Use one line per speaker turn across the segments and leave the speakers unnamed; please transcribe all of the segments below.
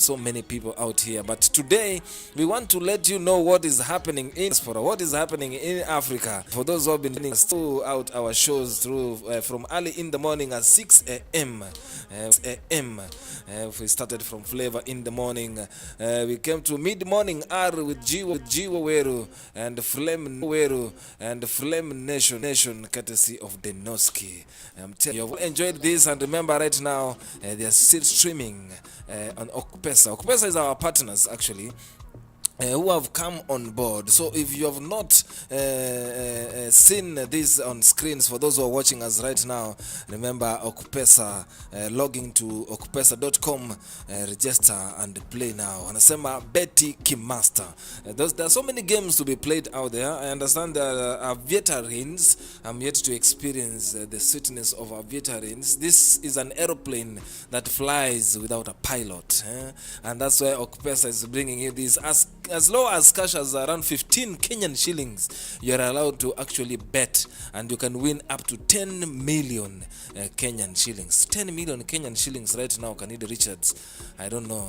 so many people out here. But today, we want to let you know what is happening in diaspora, what is happening in Africa. For those who have been listening throughout our shows through from early in the morning at 6 a.m. We started from Flavor in the morning. We came to mid-morning R with Jiwa Weru and Flame Weru and Flame Nation, courtesy of Denoski. You've enjoyed this, and remember right now they are still streaming on Okpesa. Okpesa is our partners actually, who have come on board. So if you have not seen this on screens, for those who are watching us right now, remember Okpesa, logging to okpesa.com, register and play now. Anasema Betty Kimaster. There are so many games to be played out there. I understand there are veterans. I'm yet to experience the sweetness of our veterans. This is an aeroplane that flies without a pilot, and that's why Okpesa is bringing you this. As low as cash as around 15 Kenyan shillings, you're allowed to actually bet, and you can win up to 10 million Kenyan shillings. 10 million Kenyan shillings right now, Kanida Richards. I don't know.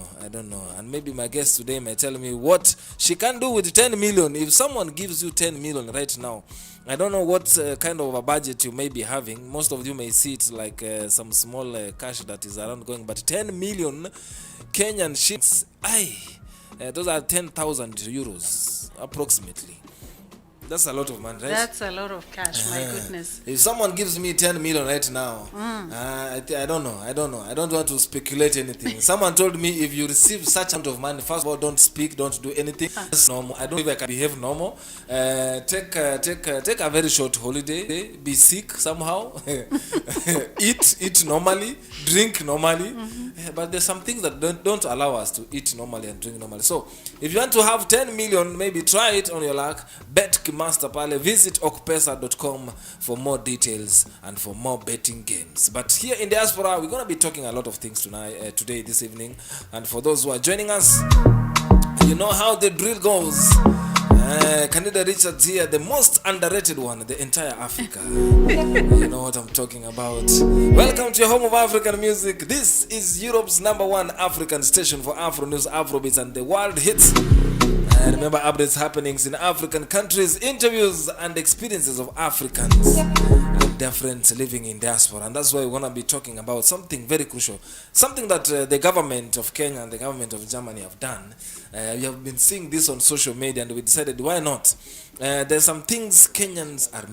And maybe my guest today may tell me what she can do with 10 million. If someone gives you 10 million right now, I don't know what kind of a budget you may be having. Most of you may see it like some small cash that is around going, but 10 million Kenyan shillings, those are 10,000 euros approximately. That's a lot of money, right?
That's a lot of cash, my goodness.
If someone gives me 10 million right now, I don't know. I don't want to speculate anything. Someone told me if you receive such amount of money, first of all, don't speak, don't do anything. That's normal. I don't know if I can behave normal. Take a very short holiday. Be sick somehow. eat normally, drink normally. But there's some things that don't allow us to eat normally and drink normally. So if you want to have 10 million, maybe try it on your luck. Bet Master Pale, visit okpesa.com for more details and for more betting games. But here in diaspora, we're going to be talking a lot of things today, this evening. And for those who are joining us, you know how the drill goes. Kanida Richards here, the most underrated one in the entire Africa. You know what I'm talking about. Welcome to your home of African music. This is Europe's #1 African station for Afronews, Afrobeats, and the world hits. Remember updates, happenings in African countries, interviews and experiences of Africans and their friends living in diaspora. And that's why we're going to be talking about something very crucial, something that the government of Kenya and the government of Germany have done. We have been seeing this on social media, and we decided, why not? There's some things Kenyans are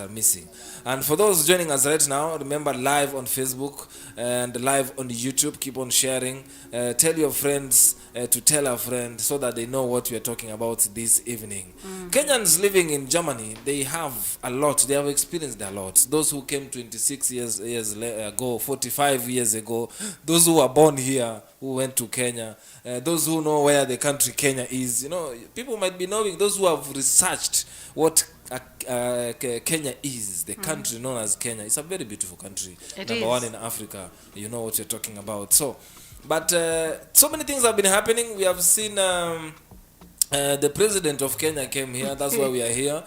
missing. And for those joining us right now, remember, live on Facebook and live on YouTube, keep on sharing. Tell your friends to tell a friend so that they know what we are talking about this evening. Kenyans living in Germany, they have a lot. They have experienced a lot. Those who came 26 years ago, 45 years ago, those who were born here, who went to Kenya, those who know where the country Kenya is. You know, people might be knowing, those who have researched what Kenya is, the country known as Kenya. It's a very beautiful country. Number one in Africa. You know what you're talking about. So, but so many things have been happening. We have seen the president of Kenya came here. That's why we are here.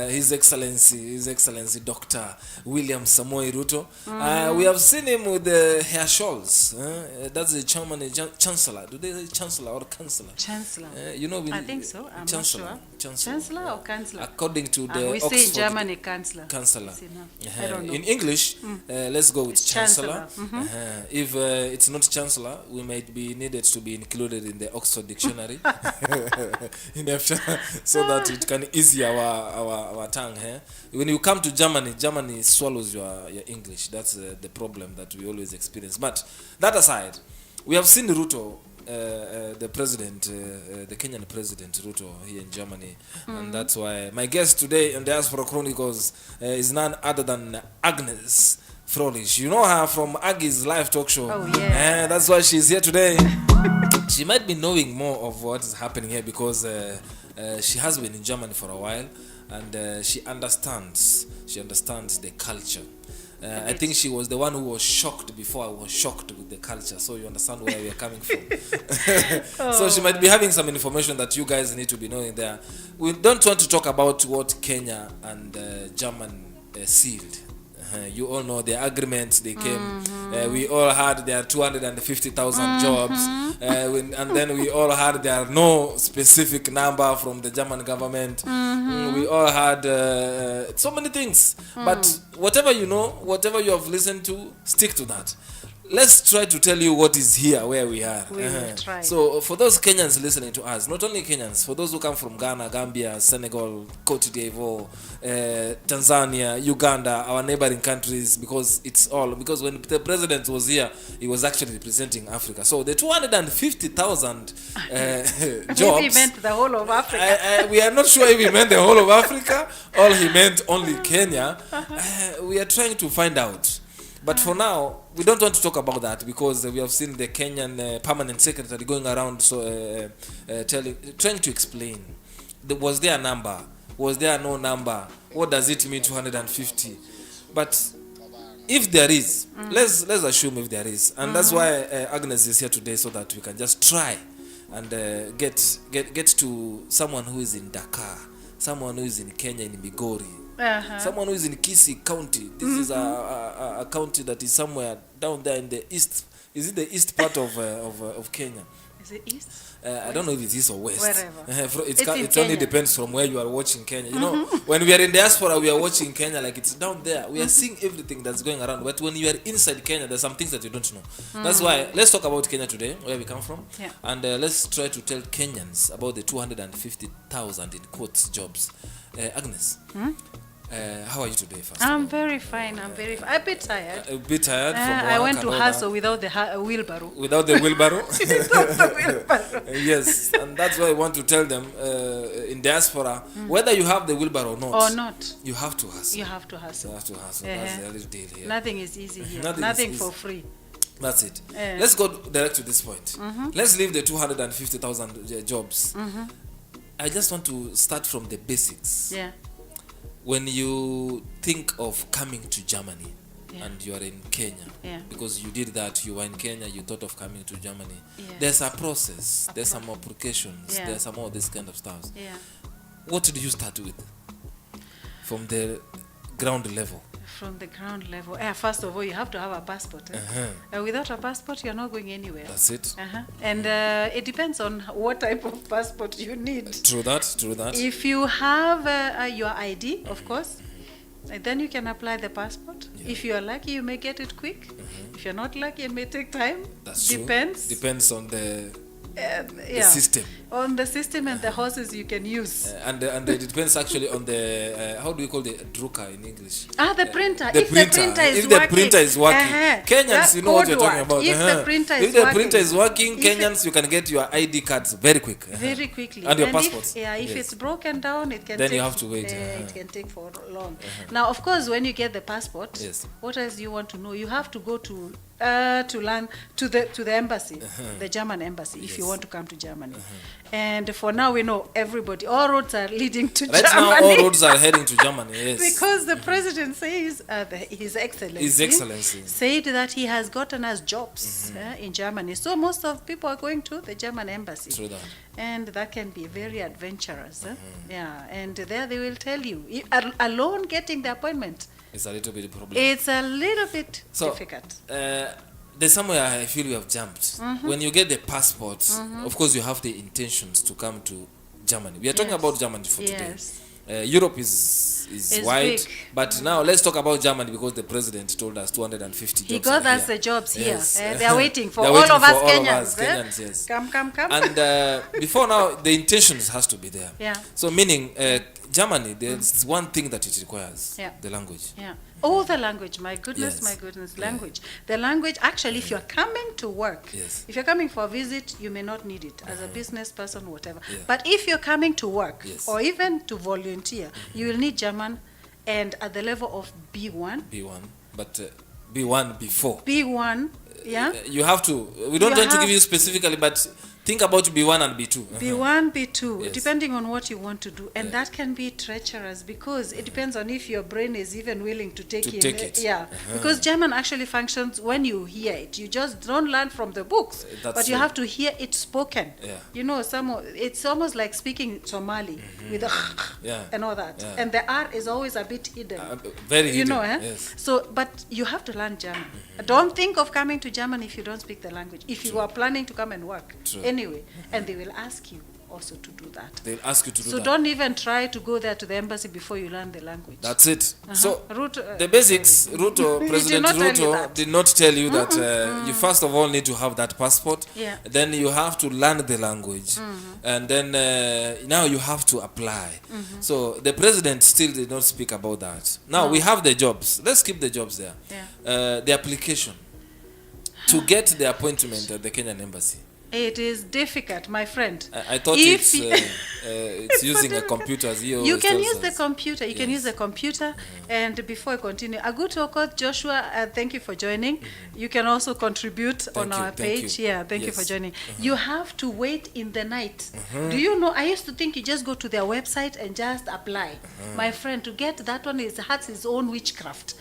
His Excellency Dr. William Samoei Ruto. We have seen him with the Herr Scholz. That's the German Chancellor. Do they say Chancellor or Chancellor?
Chancellor.
You know,
I think so. I'm
Chancellor.
not sure.
Chancellor
Or Chancellor?
According to the
we
Oxford
say in Germany Chancellor. I don't know.
In English, let's go with
It's
Chancellor. If it's not Chancellor, we might be needed to be included in the Oxford Dictionary. So that it can ease our tongue. When you come to Germany swallows your English. That's the problem that we always experience. But that aside, we have seen Ruto, the president, the Kenyan President Ruto here in Germany. And that's why my guest today on Diaspora Chronicles is none other than Agnes Frolish. You know her from Aggie's live talk show.
Oh, yeah.
That's why she's here today. She might be knowing more of what is happening here because she has been in Germany for a while, and she understands the culture. I think she was the one who was shocked before I was shocked with the culture, so you understand where we are coming from. So she might be having some information that you guys need to be knowing there. We don't want to talk about what Kenya and German sealed. You all know the agreements they came. We all had their 250,000 jobs, and then we all had their no specific number from the German government. We all had so many things. But whatever you know, whatever you have listened to, stick to that. Let's try to tell you what is here where we are.
We will try.
So for those Kenyans listening to us, not only Kenyans, for those who come from Ghana, Gambia, Senegal, Cote d'Ivoire, Tanzania, Uganda, our neighboring countries, because when the president was here, he was actually representing Africa. So the 250,000 jobs.
Maybe he meant the whole of Africa.
We are not sure if he meant the whole of Africa or he meant only Kenya. We are trying to find out. But for now, we don't want to talk about that because we have seen the Kenyan permanent secretary going around trying to explain. Was there a number? Was there no number? What does it mean 250? But if there is, let's assume if there is. And that's why Agnes is here today, so that we can just try and get to someone who is in Dakar, someone who is in Kenya, in Migori, someone who is in Kisii County. This is a county that is somewhere down there in the east. Is it the east part of Kenya?
Is it east?
I don't know if it's east or west.
Wherever.
It only depends from where you are watching Kenya. You know, when we are in diaspora, we are watching Kenya like it's down there. We are seeing everything that's going around. But when you are inside Kenya, there's some things that you don't know. That's why let's talk about Kenya today, where we come from.
Yeah.
And let's try to tell Kenyans about the 250,000 in quotes jobs. Agnes, how are you today, first?
I'm very fine. I'm a bit tired.
A bit tired from work.
I went to hustle without the wheelbarrow.
Without the wheelbarrow?
Without the wheelbarrow.
Yes, and that's why I want to tell them in diaspora, whether you have the wheelbarrow or not, you have to hustle.
You have to hustle.
You have to hustle. That's the little deal here.
Nothing is easy here.
Nothing
for free.
That's it. Let's go direct to this point. Let's leave the 250,000 jobs. I just want to start from the basics.
Yeah.
When you think of coming to Germany and you are in Kenya, because you did that, you were in Kenya, you thought of coming to Germany. There's a process, there's some applications, there's some all this kind of stuff. What did you start with from the ground level?
From the ground level. First of all, you have to have a passport. Without a passport, you're not going anywhere.
That's it.
And it depends on what type of passport you need.
True that.
If you have your ID, of course, then you can apply the passport. If you are lucky, you may get it quick. If you're not lucky, it may take time.
That's
Depends.
True. Depends on the system.
On the system and the horses you can use.
And it depends actually on the how do we call the drucker in English?
The printer.
If the printer is working, Kenyans, you know what you're talking about.
If the
printer is working, Kenyans, you can get your ID cards very quick.
Very quickly.
And your passports.
If it's broken down, it can.
Then
take,
you have to wait.
It can take for long. Now, of course, when you get the passport, what else you want to know? You have to go to the embassy, the German embassy, if you want to come to Germany. And for now, we know all roads are leading to Germany.
Right now, all roads are heading to Germany, yes.
Because the president says, His Excellency said that he has gotten us jobs in Germany. So most of people are going to the German embassy.
True that.
And that can be very adventurous. And there they will tell you, alone getting the appointment,
it's a little bit problem.
It's a little bit difficult.
There's somewhere I feel we have jumped. When you get the passport, of course you have the intentions to come to Germany. We are talking about Germany for today. Europe is wide, big. But now let's talk about Germany because the president told us 250 jobs.
He got us the jobs here. They are waiting for
all
of us
Kenyans. Yes.
Come.
And before now, the intentions has to be there. So meaning Germany, there's one thing that it requires: the language.
The language. My goodness, language. The language. Actually, if you're coming to work, if you're coming for a visit, you may not need it as a business person, whatever. But if you're coming to work or even to volunteer, you will need German, and at the level of B1.
But B1 before.
B1.
You have to. We don't want to give you specifically, but think about B1 and B2.
B1, B2,
Yes.
depending on what you want to do. And that can be treacherous because it depends on if your brain is even willing to take
it.
Yeah, because German actually functions when you hear it. You just don't learn from the books, but you have to hear it spoken.
Yeah.
You know, it's almost like speaking Somali with the and all that.
Yeah.
And the R is always a bit hidden.
Very hidden.
You know,
Yes.
So, but you have to learn German. Don't think of coming to Germany if you don't speak the language. If you are planning to come and work anyway, and they will ask you also to do that.
They'll ask you to do that.
So don't even try to go there to the embassy before you learn the language.
That's it. So
Ruto,
the basics, President
not tell you
Ruto
that.
did not tell you that you first of all need to have that passport.
Yeah.
Then you have to learn the language. And then now you have to apply. So the president still did not speak about that. Now we have the jobs. Let's keep the jobs there.
Yeah.
The application to get the appointment at the Kenyan embassy.
It is difficult, my friend.
I thought it's using a computer. As
you can use the computer. You can use the computer. And before I continue, Aguto Okoth, Joshua, thank you for joining. You can also contribute on our page. Yeah, thank you for joining. You have to wait in the night. Do you know? I used to think you just go to their website and just apply. My friend, to get that one has its own witchcraft.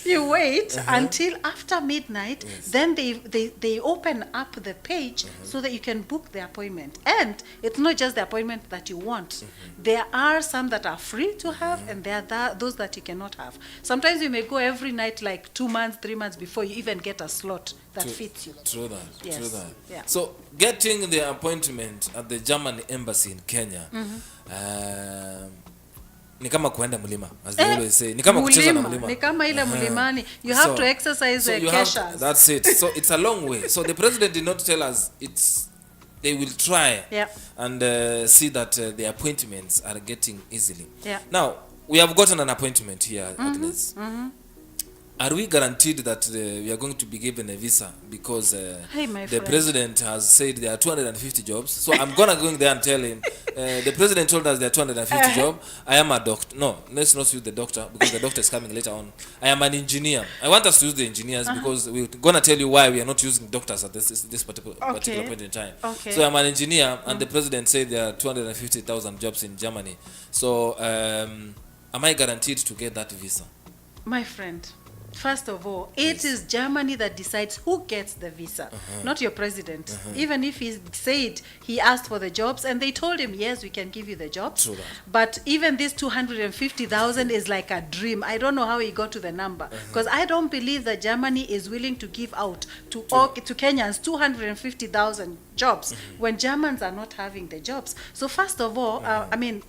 You wait until after midnight, then they open up the page so that you can book the appointment. And it's not just the appointment that you want. There are some that are free to have, and there are those that you cannot have. Sometimes you may go every night, like 2 months, 3 months before you even get a slot that fits you.
True that.
Yes.
True that.
Yeah.
So getting the appointment at the German embassy in Kenya, ni kama kuenda mlima, as they always say. Ni kama kucheza na mlima.
Ni kama ile mlimani. You have to exercise the keshas.
That's it. So it's a long way. So the president did not tell us they will try and see that the appointments are getting easily.
Yeah.
Now, we have gotten an appointment here, Agnes. Are we guaranteed that we are going to be given a visa? Because the president has said there are 250 jobs. So I'm go there and tell him, the president told us there are 250 jobs. I am a doctor. No, let's not use the doctor because the doctor is coming later on. I am an engineer. I want us to use the engineers because we're going to tell you why we are not using doctors at this particular point in time.
Okay.
So I'm an engineer and the president said there are 250,000 jobs in Germany. So am I guaranteed to get that visa?
My friend, first of all, it is Germany that decides who gets the visa, not your president. Even if he said he asked for the jobs and they told him, yes, we can give you the jobs. But even this 250,000 is like a dream. I don't know how he got to the number because I don't believe that Germany is willing to give out to Kenyans 250,000 jobs when Germans are not having the jobs. So first of all, I mean,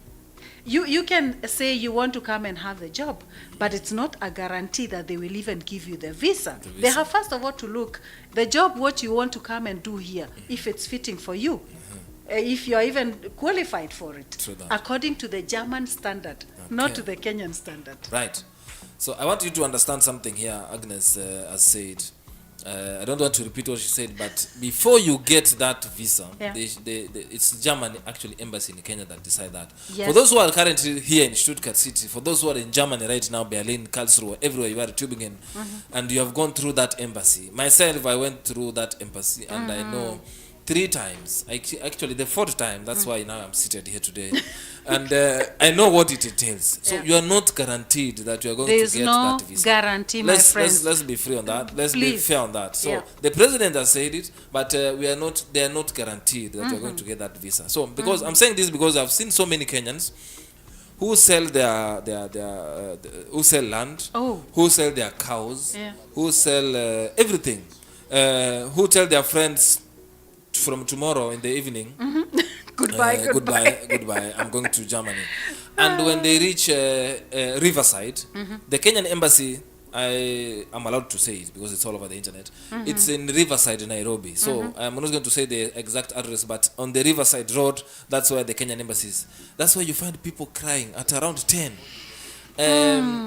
you can say you want to come and have the job, but it's not a guarantee that they will even give you the visa. They have first of all to look the job, what you want to come and do here, if it's fitting for you, if you are even qualified for it, according to the German standard, not to the Kenyan standard.
Right. So I want you to understand something here, Agnes has said. I don't want to repeat what she said, but before you get that visa, it's Germany, actually, embassy in Kenya that decide that.
Yes.
For those who are currently here in Stuttgart city, for those who are in Germany right now, Berlin, Karlsruhe, everywhere you are, Tübingen, and you have gone through that embassy. Myself, I went through that embassy, and I know 3 times. Actually, the 4th time. That's why now I'm seated here today. And I know what it entails. So you are not guaranteed that you are going to get that visa.
There is no guarantee, my friends.
Let's be free on that. Let's be fair on that. So the president has said it, but they are not guaranteed that you are going to get that visa. So because I'm saying this because I've seen so many Kenyans who sell who sell land, who sell their cows, who sell everything, who tell their friends from tomorrow in the evening, goodbye, I'm going to Germany. And when they reach Riverside, the Kenyan embassy, I am allowed to say it because it's all over the internet. It's in Riverside, Nairobi. So I'm not going to say the exact address, but on the Riverside Road, that's where the Kenyan embassy is. That's where you find people crying at around 10.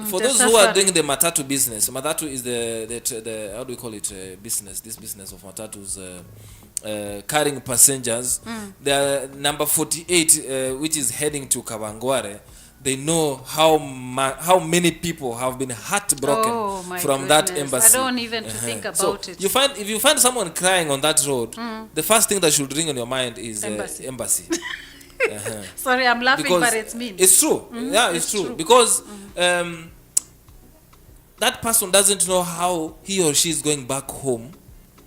For those who are doing the matatu business, matatu is the how do we call it, business? This business of matatus, carrying passengers. The number 48, which is heading to Kawangware, they know how many people have been heartbroken from that embassy.
I don't even to think about
so
it.
If you find someone crying on that road, the first thing that should ring on your mind is embassy.
Sorry, I'm laughing, because but it's mean.
It's true. Yeah, it's true. Because that person doesn't know how he or she is going back home,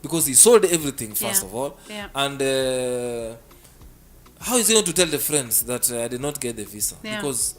because he sold everything first of all, and how is he going to tell the friends that I did not get the visa? Because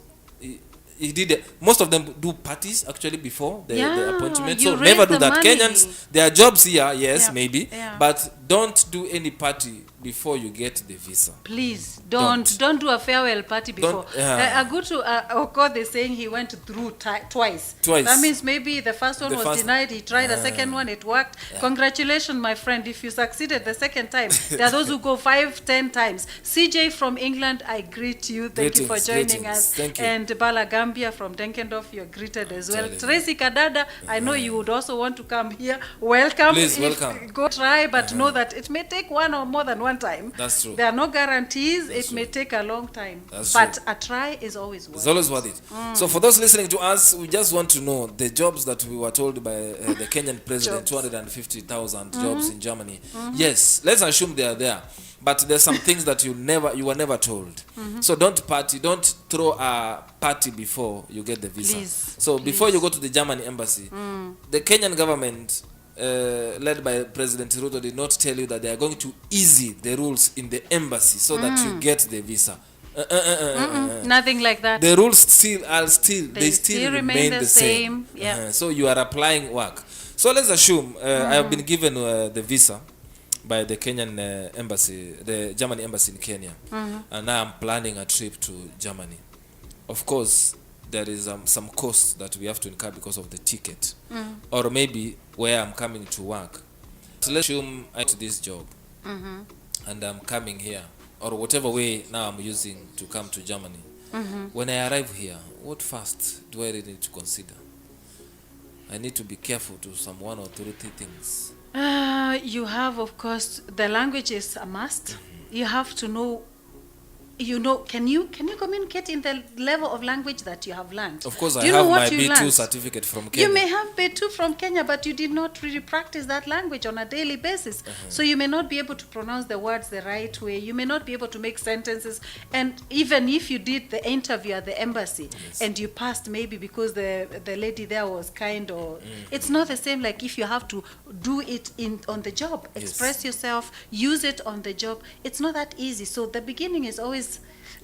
he did most of them do parties actually before the appointment, so never do that.
Money.
Kenyans, there are jobs here, yes, maybe, but don't do any party before you get the visa.
Please don't do a farewell party before. I go to Oko, they're saying he went through twice. That means maybe the first one was denied, he tried the second one, it worked. Congratulations, my friend, if you succeeded the second time. There are those who go 5-10 times. CJ from England, I greet you. Thank you for joining us.
Thank you.
And Bala Gambia from Denkendorf, you're greeted as well. Tracy Kadada, I know you would also want to come here. Welcome.
Please, welcome.
Go try, but know that it may take one or more than one time.
That's true.
There are no guarantees. It may take a long time. But a try is always worth it.
It's always worth it. So for those listening to us, we just want to know the jobs that we were told by the Kenyan president, 250,000 jobs in Germany. Yes, let's assume they are there. But there's some things that you were never told. So don't throw a party before you get the visa. Please. Before you go to the German embassy, the Kenyan government, led by President Ruto, did not tell you that they are going to ease the rules in the embassy so that you get the visa.
Nothing like that.
The rules still remain the same. So you are applying work. So let's assume I have been given the visa by the Kenyan embassy, the German embassy in Kenya, and now I'm planning a trip to Germany. Of course, there is some costs that we have to incur because of the ticket, or maybe where I'm coming to work. So let's assume I do this job, and I'm coming here, or whatever way now I'm using to come to Germany. When I arrive here, what first do I really need to consider? I need to be careful to some 1 or 2 things.
You have, of course, the language is a must. You have to know. Can you communicate in the level of language that you have learned?
Of course, I have my B2 certificate from Kenya.
You may have B2 from Kenya, but you did not really practice that language on a daily basis. So you may not be able to pronounce the words the right way. You may not be able to make sentences. And even if you did the interview at the embassy and you passed, maybe because the lady there was kind, or it's not the same like if you have to do it on the job. Express yourself, use it on the job. It's not that easy. So the beginning is always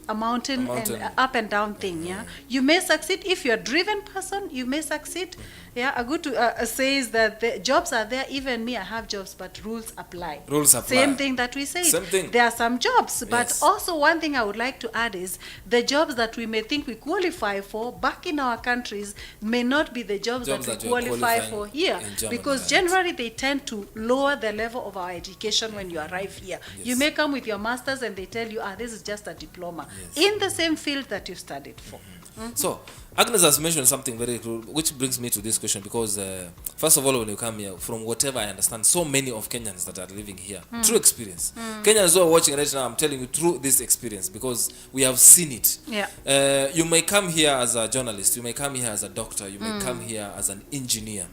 a mountain and up and down thing. You may succeed if you're a driven person. You may succeed. Agutu says that the jobs are there. Even me, I have jobs, but rules apply. Same thing that we say. There are some jobs, but also one thing I would like to add is the jobs that we may think we qualify for back in our countries may not be the jobs that we qualify for here, because generally they tend to lower the level of our education when you arrive here. You may come with your masters and they tell you, this is just a diploma in the same field that you studied for.
So Agnes has mentioned something very cool, which brings me to this question, because first of all, when you come here, from whatever I understand, so many of Kenyans that are living here, true experience. Kenyans who are watching right now, I'm telling you, through this experience, because we have seen it. You may come here as a journalist, you may come here as a doctor, you may come here as an engineer,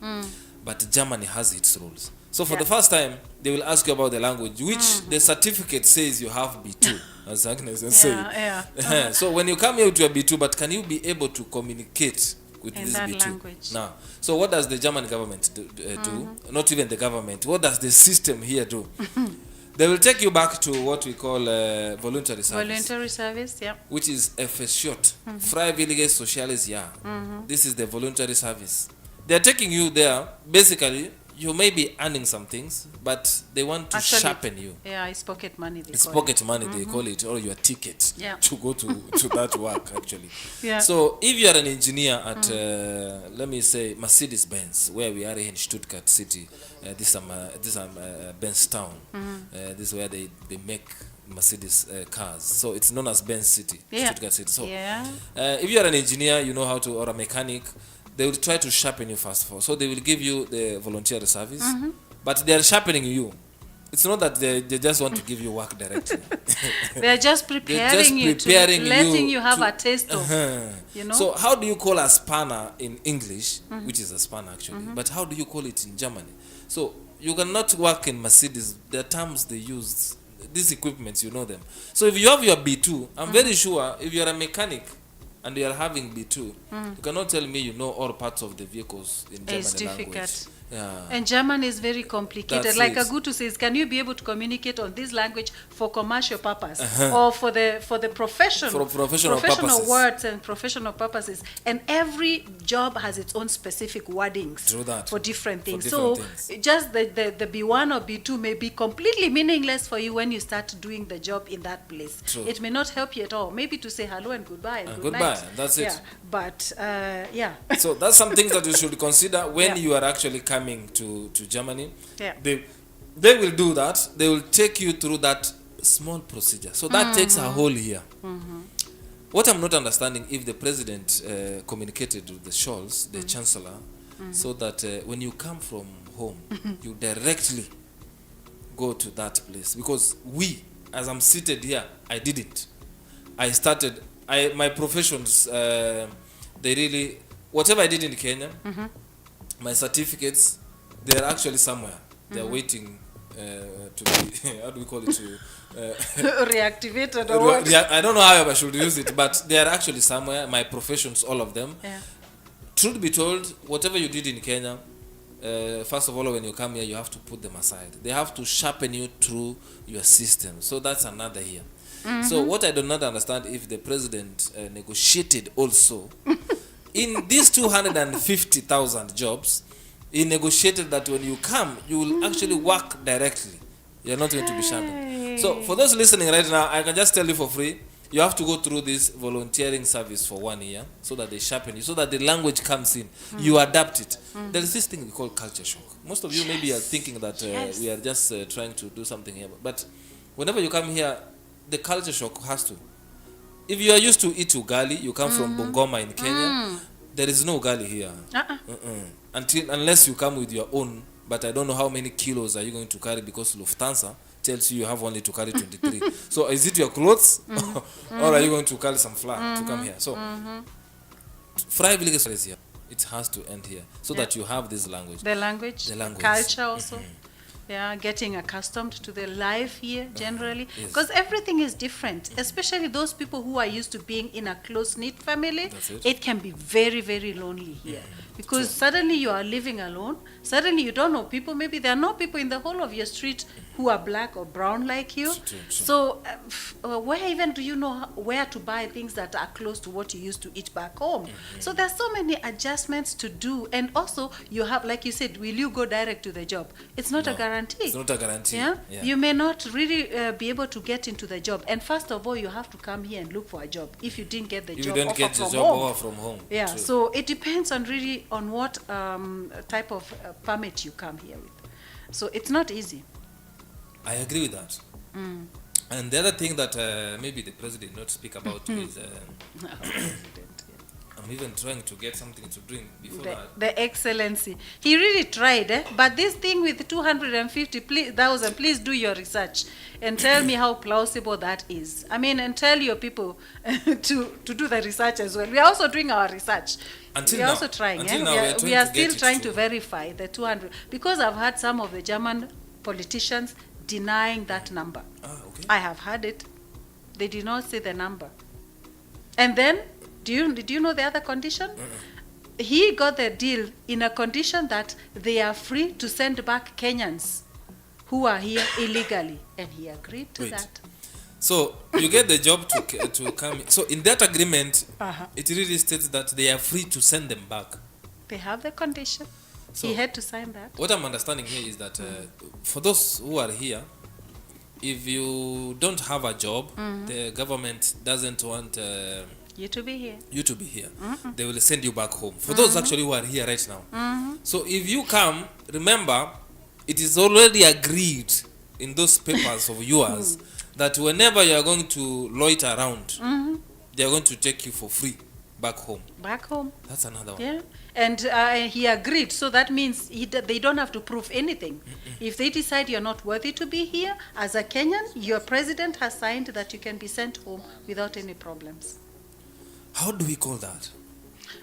but Germany has its rules. So for the first time, they will ask you about the language, which the certificate says you have B2, as Agnes is saying. So when you come here to a B2, but can you be able to communicate with this B2?
Language.
Now, so what does the German government do? Not even the government. What does the system here do? They will take you back to what we call voluntary service.
Voluntary service,
which is FS short. Freiwilliges Soziales Jahr. This is the voluntary service. They are taking you there, basically. You may be earning some things, but they want to sharpen you.
It's pocket money.
They call it, or your ticket to go to that work, actually. So if you are an engineer at, let me say, Mercedes-Benz, where we are in Stuttgart city, this is Benz town. This is where they make Mercedes cars. So it's known as Benz City, Stuttgart city. So if you are an engineer, you know how to, or a mechanic, they will try to sharpen you first of all. So they will give you the voluntary service, but they are sharpening you. it's not that they just want to give you work directly.
They're just preparing you to letting you have a taste of, you know.
So how do you call a spanner in English, which is a spanner actually, but how do you call it in Germany? So you cannot work in Mercedes. The terms they use, these equipments, you know them. So if you have your B2, I'm very sure if you're a mechanic and you are having B2, you cannot tell me you know all parts of the vehicles in German
it's difficult.
language. Yeah.
And German is very complicated.
That's
like
it.
Agutu says, can you be able to communicate on this language for commercial purpose or for the professional
purposes.
words and professional purposes? And every job has its own specific wordings for different things. Just the B1 or B2 may be completely meaningless for you when you start doing the job in that place.
True.
It may not help you at all. Maybe to say hello and goodbye and good
goodbye.
night.
That's it.
Yeah. But yeah.
So that's some things that you should consider when you are actually coming to Germany.
Yeah.
They will do that. They will take you through that small procedure. So that takes a whole year. What I'm not understanding, if the president communicated with the Scholz, the chancellor, so that when you come from home, you directly go to that place. Because as I'm seated here, I didn't. I started, my professions, they really, whatever I did in Kenya, my certificates, they're actually somewhere. They're waiting to be, how do we call it, to
reactivated or what?
I don't know how I should use it, but they are actually somewhere. My professions, all of them.
Yeah.
Truth be told, whatever you did in Kenya, first of all, when you come here, you have to put them aside. They have to sharpen you through your system. So that's another year. So what I do not understand, if the president negotiated also in these 250,000 jobs, he negotiated that when you come, you will actually work directly. You're not going to be sharpened. So for those listening right now, I can just tell you for free, you have to go through this volunteering service for 1 year so that they sharpen you, so that the language comes in. You adapt it. There is this thing we call culture shock. Most of you maybe are thinking that we are just trying to do something here. But whenever you come here, the culture shock has to. If you are used to eat ugali, you come from Bungoma in Kenya, there is no ugali here. Unless you come with your own, but I don't know how many kilos are you going to carry, because Lufthansa tells you have only to carry 23. So is it your clothes or are you going to carry some flour to come here? So Freiwilliges is here. It has to end here so that you have this language.
The language. Culture also. Yeah, getting accustomed to the life here generally, because everything is different, especially those people who are used to being in a close-knit family. It can be very, very lonely here, because suddenly you are living alone. Suddenly you don't know people. Maybe there are no people in the whole of your street who are black or brown like you. So where even do you know where to buy things that are close to what you used to eat back home? So there's so many adjustments to do. And also you have, like you said, will you go direct to the job? It's not a guarantee.
It's not a guarantee.
Yeah? You may not really be able to get into the job. And first of all, you have to come here and look for a job if you didn't get the job offer from home. Yeah, true. So it depends on really on what type of permit you come here with. So it's not easy.
I agree with that. And the other thing that maybe the president not speak about is I'm even trying to get something to drink before that. The excellency.
He really tried, but this thing with 250,000, please do your research and tell me how plausible that is. I mean, and tell your people to do the research as well. We are also doing our research. We are also trying. We are still trying to verify the 200, because I've had some of the German politicians denying that number. I have heard it. They did not say the number. And then, did you know the other condition? He got the deal in a condition that they are free to send back Kenyans who are here illegally. And he agreed to that.
So you get the job to come. So in that agreement, it really states that they are free to send them back.
They have the condition. So he had to sign that.
What I'm understanding here is that for those who are here, if you don't have a job, the government doesn't want
you to be here.
They will send you back home. For those actually who are here right now. So if you come, remember, it is already agreed in those papers of yours that whenever you are going to loiter around, they are going to take you for free. back home.
Back home.
That's another one.
Yeah. And he agreed. So that means they don't have to prove anything. If they decide you're not worthy to be here, as a Kenyan, your president has signed that you can be sent home without any problems.
How do we call that?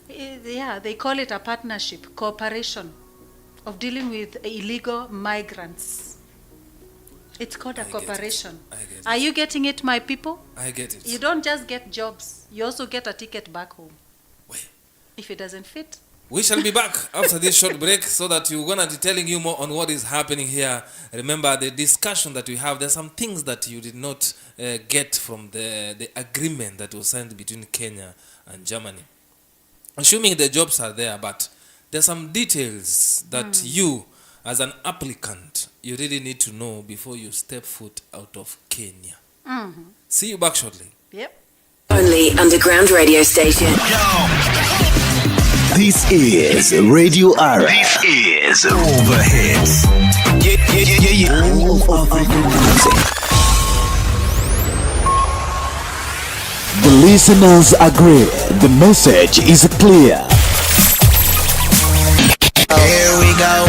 Yeah, they call it a partnership, cooperation of dealing with illegal migrants. It's called a cooperation.
I get it.
Are you getting it, my people?
I get it.
You don't just get jobs. You also get a ticket back home.
Wait.
If it doesn't fit.
We shall be back after this short break so that we're going to be telling you more on what is happening here. Remember the discussion that we have. There's some things that you did not get from the agreement that was signed between Kenya and Germany. Assuming the jobs are there, but there's some details that you, as an applicant, you really need to know before you step foot out of Kenya. See you back shortly.
Yep.
Only underground radio station.
This is Radio Ara. This is Overhits. All of African music. The listeners agree. The message is clear.
Here we go.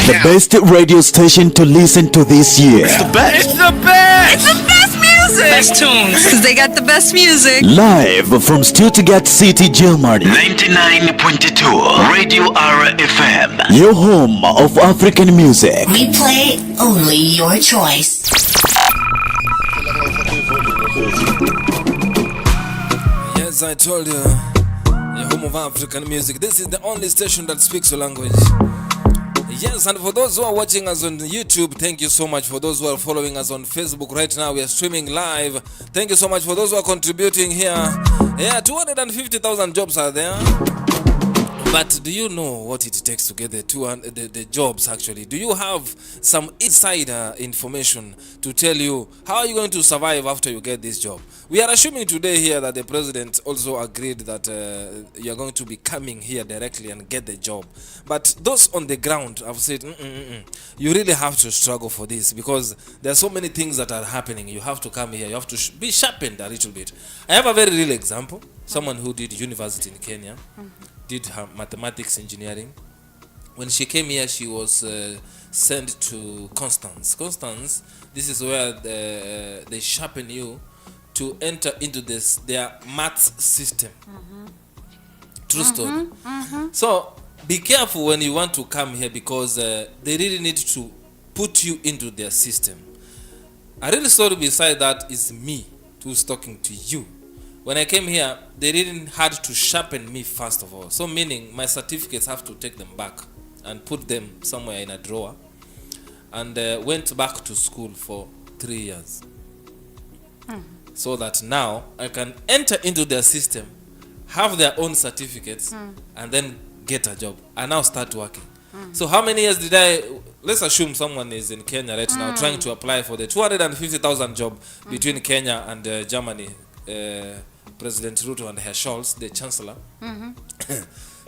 The best radio station to listen to this year.
It's the best. It's the best. It's the best music. Best tunes. Because they got the best music.
Live from Stuttgart City, Germany.
99.2 Radio RFM.
Your home of African music.
We play only your choice.
Yes, I told you, your home of African music. This is the only station that speaks your language. Yes, and for those who are watching us on YouTube, thank you so much. For those who are following us on Facebook right now, we are streaming live. Thank you so much for those who are contributing here. Yeah, 250,000 jobs are there. But do you know what it takes to get the jobs actually? Do you have some insider information to tell you how are you going to survive after you get this job? We are assuming today here that the president also agreed that you are going to be coming here directly and get the job. But those on the ground have said, you really have to struggle for this because there are so many things that are happening. You have to come here. You have to be sharpened a little bit. I have a very real example. Someone who did university in Kenya. Did her mathematics engineering. When she came here, she was sent to Constance. Constance, this is where they sharpen you to enter into their maths system. True story. So be careful when you want to come here because they really need to put you into their system. A real story beside that is me who's talking to you. When I came here, they didn't had to sharpen me first of all. So meaning my certificates have to take them back and put them somewhere in a drawer. And went back to school for 3 years. So that now I can enter into their system, have their own certificates, and then get a job. And now start working. So how many years did let's assume someone is in Kenya right now trying to apply for the 250,000 job between Kenya and Germany. President Ruto and Herr Scholz, the Chancellor.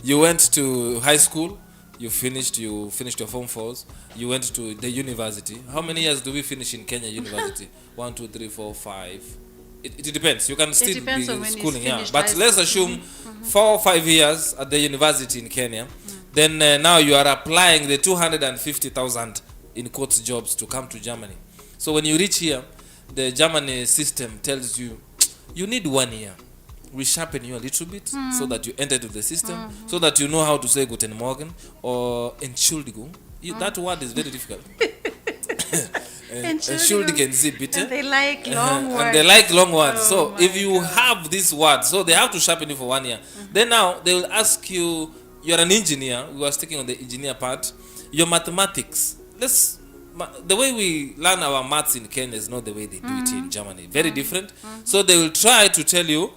You went to high school, you finished your Form 4s, you went to the university. How many years do we finish in Kenya university? 1, 2, 3, 4, 5. It depends. You can still be schooling, yeah. But let's assume 4 or 5 years at the university in Kenya. Then now you are applying the 250,000 in quotes jobs to come to Germany. So when you reach here, the Germany system tells you, you need 1 year. We sharpen you a little bit so that you enter to the system, so that you know how to say Guten Morgen or Entschuldigung. That word is very difficult. Entschuldigen Sie bitte.
And they like long words.
And they like long words. So if you have this word, so they have to sharpen you for 1 year. Then now they will ask you, you're an engineer. We are sticking on the engineer part. Your mathematics. The way we learn our maths in Kenya is not the way they do it in Germany. Very different. So they will try to tell you,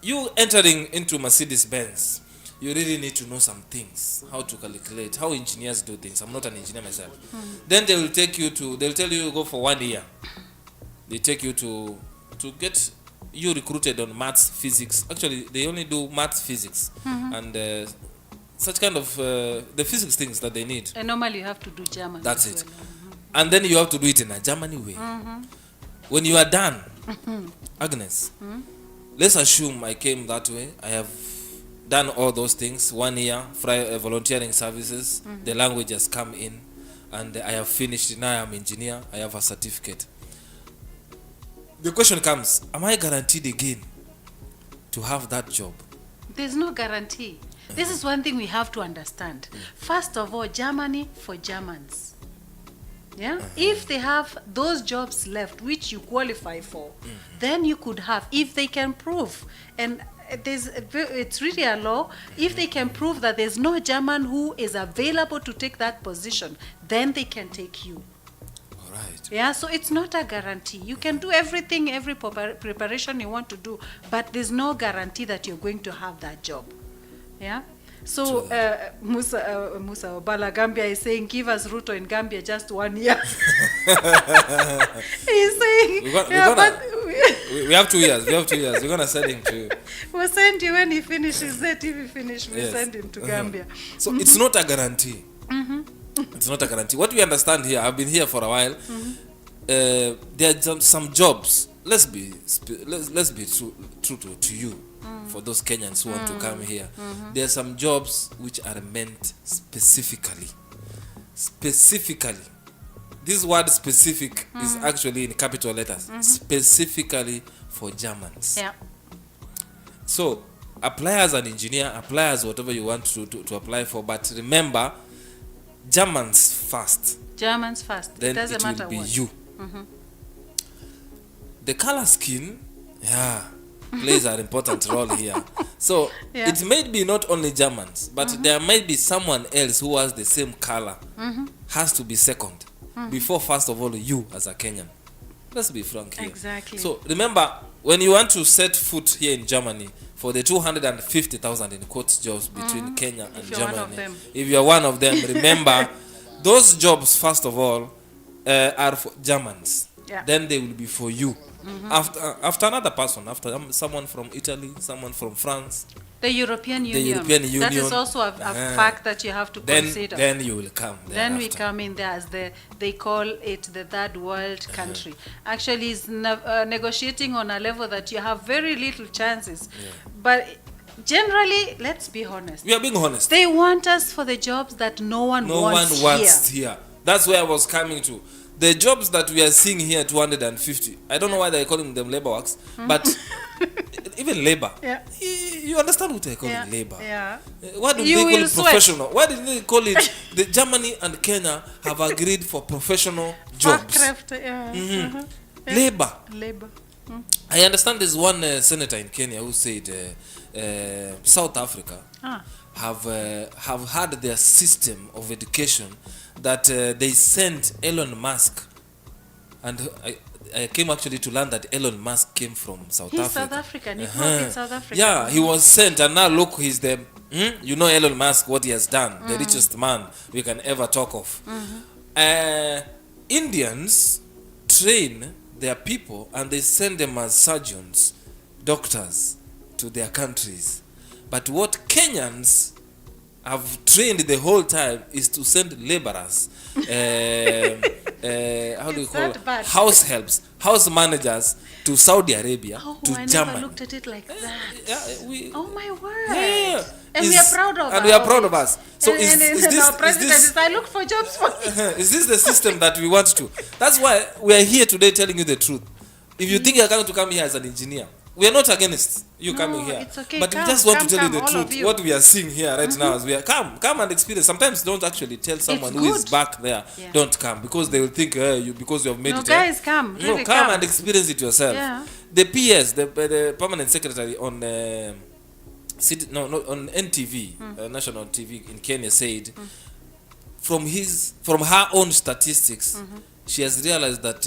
you entering into Mercedes-Benz, you really need to know some things, how to calculate, how engineers do things. I'm not an engineer myself. Then they will they'll tell you go for 1 year. They take you to get you recruited on maths, physics. Actually, they only do maths, physics, and such kind of the physics things that they need.
And normally you have to do German.
That's it. And then you have to do it in a German way. When you are done, Agnes, let's assume I came that way. I have done all those things. 1 year volunteering services. The language has come in, and I have finished. Now I'm engineer. I have a certificate. The question comes: am I guaranteed again to have that job?
There's no guarantee. This is one thing we have to understand. First of all, Germany for Germans. Yeah, if they have those jobs left which you qualify for, then you could have, if they can prove, and it's really a law, if they can prove that there's no German who is available to take that position, then they can take you.
All right.
Yeah, so it's not a guarantee. You can do everything, every preparation you want to do, but there's no guarantee that you're going to have that job. Yeah. So Musa Obala Gambia is saying, give us Ruto in Gambia just 1 year. He's saying,
we have 2 years. We have 2 years. We're gonna send him to.
We'll send you when he finishes. That if he finishes, we'll send him to Gambia.
So it's not a guarantee. It's not a guarantee. What we understand here, I've been here for a while. There are some jobs. Let's be true to you. For those Kenyans who want to come here, there are some jobs which are meant specifically. This word specific is actually in capital letters. Specifically for Germans.
Yeah.
So apply as an engineer, apply as whatever you want to apply for, but remember, Germans first.
Germans first.
Then
it doesn't
it
matter
will be
what.
you. The color scheme, plays an important role here. So it may be not only Germans, but there might be someone else who has the same color, has to be second before first of all you as a Kenyan. Let's be frank here.
Exactly.
So remember, when you want to set foot here in Germany for the 250,000 in quote jobs between Kenya and Germany, if you are one of them, remember those jobs first of all are for Germans. Then they will be for you. After another person, after someone from Italy, someone from France,
the European Union. That is also a fact that you have to consider.
Then you will come.
Then we come in there as they call it the third world country. Actually, it's negotiating on a level that you have very little chances. But generally, let's be honest.
We are being honest.
They want us for the jobs that no one wants
here. That's where I was coming to. The jobs that we are seeing here, 250. I don't know why they're calling them labor works, but even labor. You understand what they're calling labor? Why do they call it professional? Why did they call it? The Germany and Kenya have agreed for professional jobs. Labor. I understand there's one senator in Kenya who said South Africa have had their system of education that they sent Elon Musk, and I came actually to learn that Elon Musk came from South Africa.
He's South African. He grew up in South Africa.
Yeah, he was sent, and now look, he's the you know Elon Musk, what he has done, the richest man we can ever talk of. Indians train their people and they send them as surgeons, doctors to their countries. But what Kenyans have trained the whole time is to send laborers, how do you call it? House helps, house managers to Saudi Arabia, to
I
Germany.
Never looked at it like that.
Oh
my word!
Yeah.
And we are proud of.
And we are proud of us. So is this?
Our president is I look for jobs for.
Is this the system that we want to? That's why we are here today telling you the truth. If you think you are going to come here as an engineer, we are not against you coming here.
It's okay.
But we just want to tell you the truth. What we are seeing here right now is we are come and experience. Sometimes don't actually tell someone who is back there, don't come, because they will think because you have made it.
Guys, come.
No,
really
come and experience it yourself.
Yeah.
The PS, the permanent secretary on on NTV, national TV in Kenya, said from her own statistics, she has realized that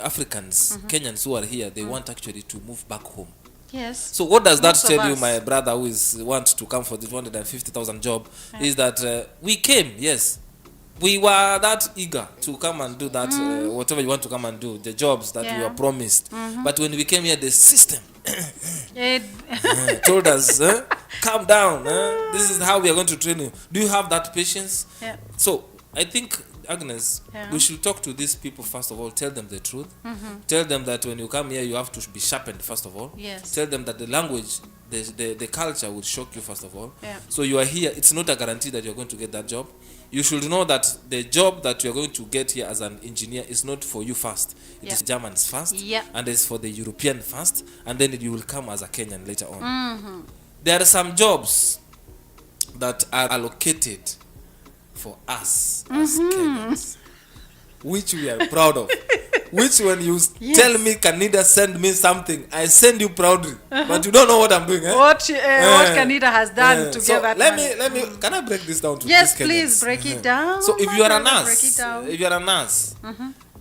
Africans, Kenyans who are here, they want actually to move back home.
Yes.
So what does that tell you, my brother, who wants to come for the 250,000 job, is that we came, yes. We were that eager to come and do that, whatever you want to come and do, the jobs that we were promised. But when we came here, the system told us, calm down. This is how we are going to train you. Do you have that patience?
Yeah.
So I think Agnes, we should talk to these people first of all. Tell them the truth. Tell them that when you come here, you have to be sharpened first of all.
Yes.
Tell them that the language, the culture will shock you first of all.
Yeah.
So you are here. It's not a guarantee that you're going to get that job. You should know that the job that you're going to get here as an engineer is not for you first. It is Germans first, and it's for the European first, and then you will come as a Kenyan later on. There are some jobs that are allocated for us as Kenyans, which we are proud of. Which when you tell me, Canada, send me something, I send you proudly. But you don't know what I'm doing.
What Canada has done to
so
get that
let
money.
me, can I break this down to
Yes,
these Kenyans?
please break it down.
So if you are a
break
nurse,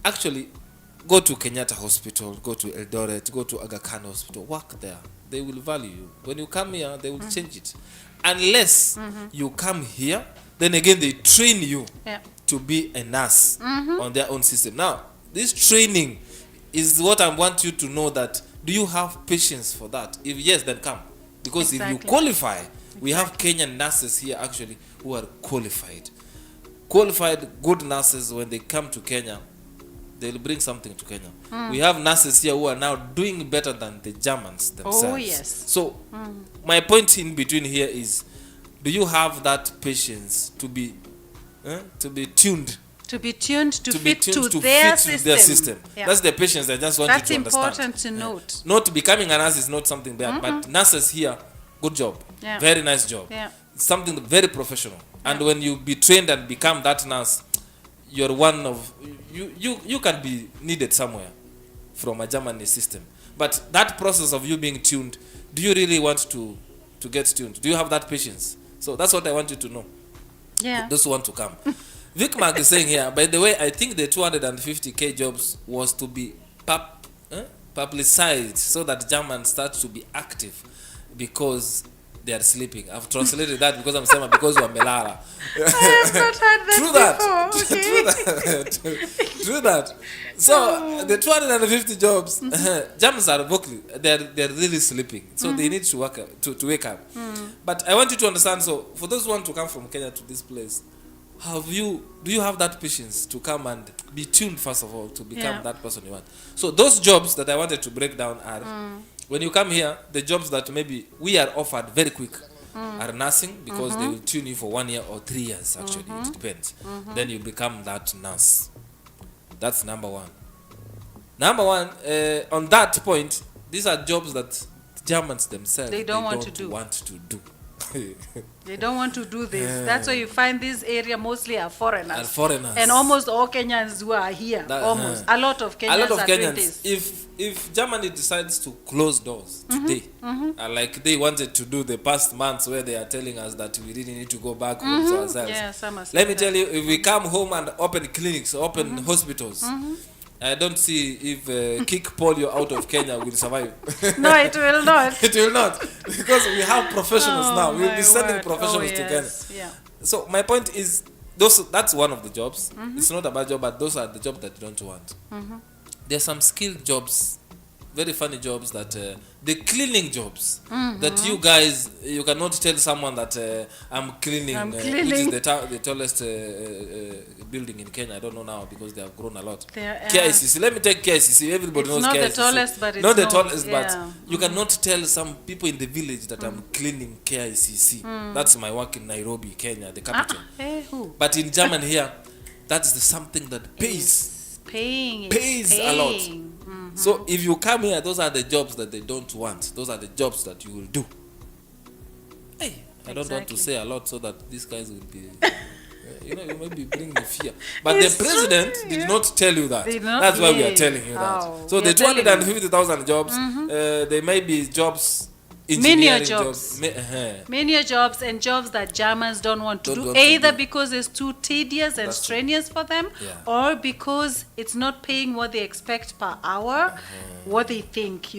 actually, go to Kenyatta Hospital, go to Eldoret, go to Aga Khan Hospital, work there. They will value you. When you come here, they will change it. Unless you come here, then again they train you to be a nurse on their own system. Now, this training is what I want you to know, that do you have patience for that? If yes, then come. Because if you qualify, we have Kenyan nurses here actually who are qualified. Qualified, good nurses, when they come to Kenya, they'll bring something to Kenya. We have nurses here who are now doing better than the Germans themselves.
Oh, yes.
So, my point in between here is, do you have that patience to be tuned? To be tuned to fit to their system. Yeah. That's the patience I just want you to understand.
That's important to note.
Not becoming a nurse is not something bad, but nurses here, good job. Yeah. Very nice job. Yeah. Something very professional. And when you be trained and become that nurse, you're one of you can be needed somewhere from a Germany system. But that process of you being tuned, do you really want to get tuned? Do you have that patience? So that's what I want you to know.
Yeah.
Those who want to come. Vic Mark is saying here, by the way, I think the 250k jobs was to be publicized so that Germans start to be active because they are sleeping. I've translated that because I'm saying because you are Melara.
I have not heard that before.
True that. So the 250 jobs, Germans are vocally, they're really sleeping. So they need to wake up. But I want you to understand. So for those who want to come from Kenya to this place, do you have that patience to come and be tuned first of all to become that person you want? So those jobs that I wanted to break down are, when you come here, the jobs that maybe we are offered very quick are nursing, because they will tune you for 1 year or 3 years actually, it depends. Then you become that nurse. That's number one. On that point, these are jobs that Germans themselves
they don't want to do. They don't want to do this. That's why you find this area mostly are foreigners. And almost all Kenyans who are here. A lot of Kenyans are doing this.
If Germany decides to close doors today, like they wanted to do the past months, where they are telling us that we really need to go back home to ourselves. Let me tell you, if we come home and open clinics, open hospitals, I don't see if kick polio out of Kenya will survive.
No, it will not.
It will not. Because we have professionals now. We'll be sending professionals to Kenya.
Yeah.
So my point is, that's one of the jobs. It's not a bad job, but those are the jobs that you don't want. There's some skilled jobs, very funny jobs, that the cleaning jobs that you guys, you cannot tell someone that I'm cleaning. Which is the tallest building in Kenya. I don't know now because they have grown a lot. KICC. Let me take KICC. Everybody knows KICC.
It's not the tallest, but it's
not the tallest, but you cannot tell some people in the village that I'm cleaning KICC. That's my work in Nairobi, Kenya, the capital. But in Germany here, that's something that pays a lot. So if you come here, those are the jobs that they don't want. Those are the jobs that you will do. I don't want to say a lot so that these guys will be you may be bringing me fear. But the president did not tell you that. That's why we are telling you that. So the 250,000 jobs, there may be jobs,
many jobs. Many jobs, and jobs that Germans don't want to do, either because it's too tedious and strenuous for them, or because it's not paying what they expect per hour, what they think,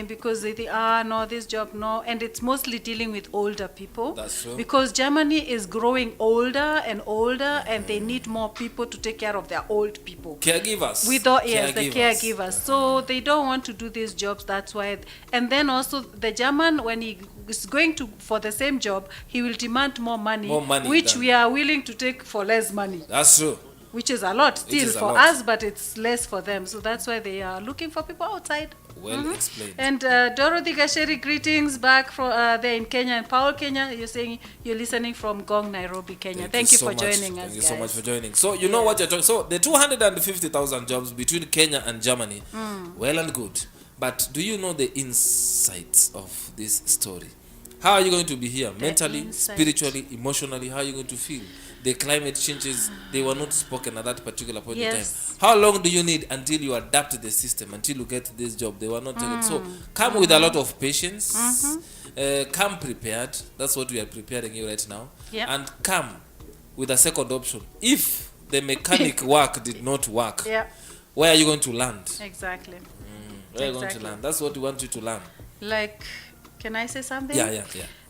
because they think, no, this job, no. And it's mostly dealing with older people.
That's true.
Because Germany is growing older and older, and they need more people to take care of their old people.
Caregivers.
The caregivers. So they don't want to do these jobs, that's why. And then also the German, when he is going for the same job, he will demand more money, which we are willing to take for less money.
That's true.
which is a lot still
is a
for
lot.
us, but it's less for them. So that's why they are looking for people outside.
Well explained.
And Dorothy Gasheri, greetings back from there in Kenya. And Paul Kenya, you're saying you're listening from Gong, Nairobi, Kenya. Thank you
so
for
much.
joining us,
Thank you
guys.
so much for joining. So you know what you're talking. So the 250,000 jobs between Kenya and Germany, well and good. But do you know the insights of this story? How are you going to be here? Mentally, spiritually, emotionally, how are you going to feel? The climate changes, they were not spoken at that particular point in time. How long do you need until you adapt to the system, until you get this job? They were not taken. So come with a lot of patience. Come prepared. That's what we are preparing you right now. And come with a second option. If the mechanic work did not work, where are you going to land?
Exactly.
Where are you going to land? That's what we want you to learn.
Like, can I say something?
Yeah.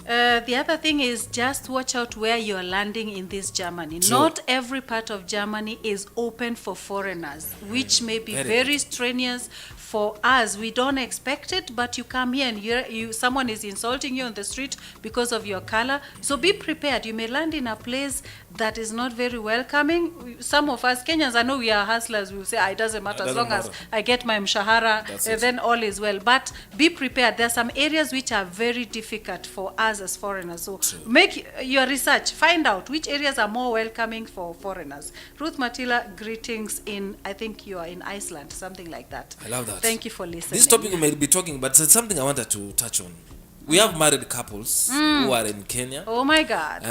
The other thing is just watch out where you're landing in this Germany.
True.
Not every part of Germany is open for foreigners, which may be very strenuous for us. We don't expect it, but you come here and someone is insulting you on the street because of your color. So be prepared. You may land in a place that is not very welcoming. Some of us Kenyans, I know we are hustlers. We will say, it doesn't matter as long as I get my mshahara, then all is well. But be prepared. There are some areas which are very difficult for us as foreigners. So make your research. Find out which areas are more welcoming for foreigners. Ruth Matila, greetings in, I think you are in Iceland, something like that.
I love that.
Thank you for listening.
This topic we may be talking, but it's something I wanted to touch on. We have married couples who are in Kenya.
Oh my God.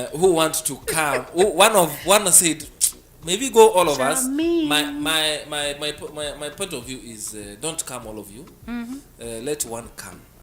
Who want to come. One said, maybe go all of us. My point of view is don't come all of you. Let one come.